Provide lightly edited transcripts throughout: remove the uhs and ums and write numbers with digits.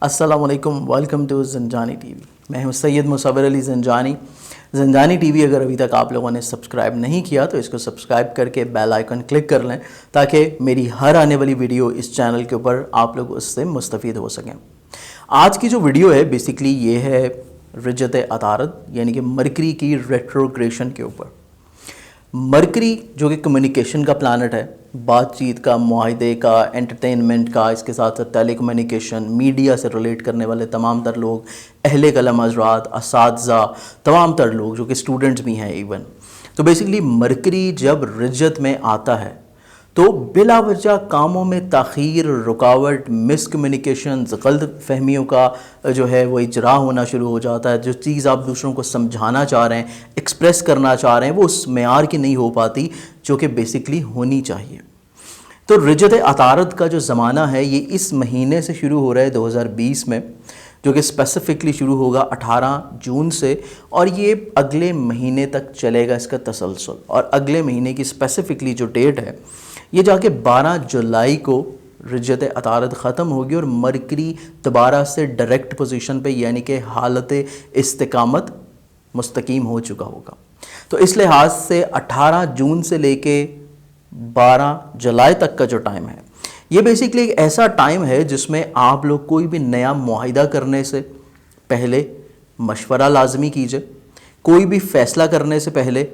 अस्सलाम वालेकुम, welcome to Zanjani TV. मैं हूं सैयद मुसव्विर अली ज़ंजानी। ज़ंजानी टीवी अगर अभी तक आप लोगों ने सब्सक्राइब नहीं किया तो इसको सब्सक्राइब करके बेल आइकन क्लिक कर लें ताकि मेरी हर आने वाली वीडियो इस चैनल के ऊपर आप लोग उससे मुस्तफ़ीद हो सकें। आज की जो वीडियो है बेसिकली ये है रिजत अतारद यानी कि मरकरी की रेट्रोग्रेशन के ऊपर। मरकरी जो कि कम्युनिकेशन का प्लानट है, बातचीत का, मुआहदे का, एंटरटेनमेंट का, इसके साथ साथ टेलीकम्युनिकेशन, मीडिया से रिलेट करने वाले तमाम तर लोग, अहले कलम हज़रात, असातिज़ा, तमाम तर लोग जो कि स्टूडेंट्स भी हैं इवन। तो बेसिकली मरकरी जब रिजत में आता है तो बिला वजह कामों में ताख़ीर, रुकावट, मिसकम्युनिकेशन, गलत फहमियों का जो है वो इजरा होना शुरू हो जाता है। जो चीज़ आप दूसरों को समझाना चाह रहे हैं, एक्सप्रेस करना चाह रहे हैं, वो उस मेयार की नहीं हो पाती जो कि बेसिकली होनी चाहिए। तो रिजत अतारद का जो ज़माना है ये इस महीने से शुरू हो रहा है 2020 में, जो कि स्पेसिफ़िकली शुरू होगा 18 जून से और ये अगले महीने तक चलेगा इसका तसलसल। और अगले महीने की स्पेसिफ़िकली जो डेट है ये जाके 12 जुलाई को रिजत अतारद ख़त्म होगी और मरकरी दोबारा से डायरेक्ट पोजीशन पे यानी कि हालत इस्तिकामत मुस्तकीम हो चुका होगा। तो इस लिहाज से 18 जून से लेके 12 जुलाई तक का जो टाइम है ये बेसिकली एक ऐसा टाइम है जिसमें आप लोग कोई भी नया मुआहिदा करने से पहले मशवरा लाजमी कीजिए। कोई भी फ़ैसला करने से पहले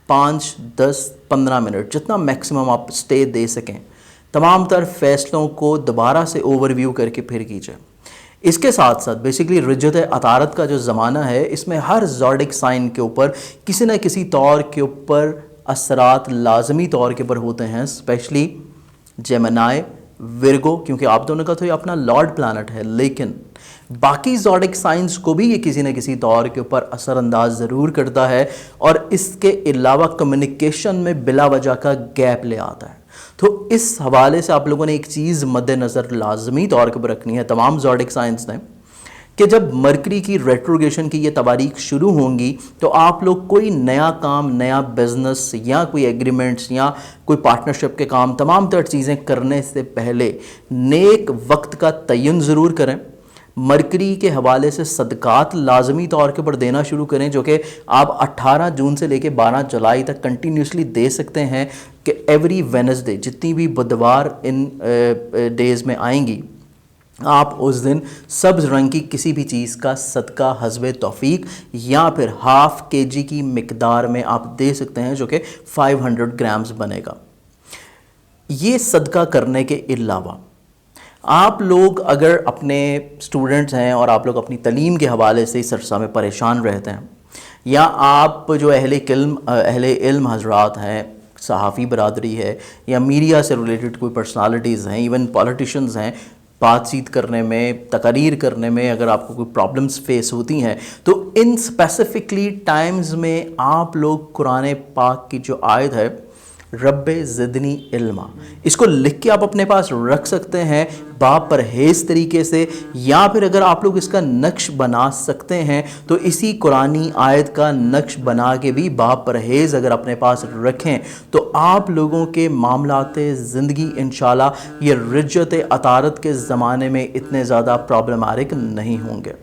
5, 10, 15 मिनट जितना मैक्सिमम आप स्टे दे सकें तमाम तर फैसलों को दोबारा से ओवरव्यू करके फिर कीजिए। इसके साथ साथ बेसिकली रिजत अतारद का जो ज़माना है इसमें हर ज़ोडिक साइन के ऊपर किसी न किसी तौर के ऊपर असरात लाजमी तौर के ऊपर होते हैं, स्पेशली जेमिनी, विर्गो, क्योंकि आप दोनों का तो ये अपना लॉर्ड प्लानट है, लेकिन बाकी ज़ोडिक साइंस को भी ये किसी न किसी तौर के ऊपर असरअंदाज ज़रूर करता है और इसके अलावा कम्युनिकेशन में बिला वजह का गैप ले आता है। तो इस हवाले से आप लोगों ने एक चीज़ मद्देनज़र लाजमी तौर के ऊपर रखनी है तमाम ज़ोडिक साइंस ने कि जब मरकरी की रेट्रोग्रेशन की ये तवारीख शुरू होंगी तो आप लोग कोई नया काम, नया बिजनेस या कोई एग्रीमेंट्स या कोई पार्टनरशिप के काम, तमाम तर चीज़ें करने से पहले नेक वक्त का तयन ज़रूर करें। मरकरी के हवाले से सदकात लाजमी तौर के ऊपर देना शुरू करें, जो कि आप 18 जून से लेकर 12 जुलाई तक कंटिन्यूसली दे सकते हैं कि एवरी वेडनेसडे जितनी भी बुधवार इन डेज़ में आएंगी आप उस दिन सब्ज़ रंग की किसी भी चीज़ का सदका हस्बे तौफीक या फिर ½ kg की मिकदार में आप दे सकते हैं, जो कि 500 ग्राम्स बनेगा। ये सदका करने के अलावा आप लोग अगर अपने स्टूडेंट्स हैं और आप लोग अपनी तलीम के हवाले से इस अरसा में परेशान रहते हैं, या आप जो अहले इल्म हज़रात हैं, सहाफ़ी बरादरी है या मीडिया से रिलेटेड कोई पर्सनालिटीज़ हैं, इवन पॉलिटिशियंस हैं, बातचीत करने में, तकरीर करने में अगर आपको कोई प्रॉब्लम्स फेस होती हैं तो इन स्पेसिफ़िकली टाइम्स में आप लोग कुरान पाक की जो आयत है रब्बे ज़िदनी इल्मा, इसको लिख के आप अपने पास रख सकते हैं बापरहेज़ तरीके से, या फिर अगर आप लोग इसका नक्श बना सकते हैं तो इसी कुरानी आयत का नक्श बना के भी बापरहेज़ अगर अपने पास रखें तो आप लोगों के मामलाते ज़िंदगी इंशाल्लाह ये रिजत अतारद के ज़माने में इतने ज़्यादा प्रॉब्लमेटिक नहीं होंगे।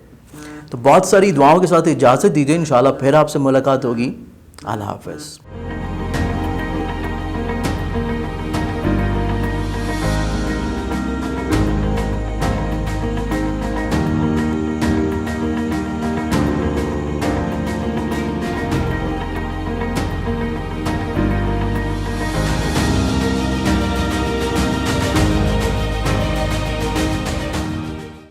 तो बहुत सारी दुआओं के साथ इजाज़त दीजिए, इंशाल्लाह फिर आपसे मुलाकात होगी। अल्लाह हाफ़िज़।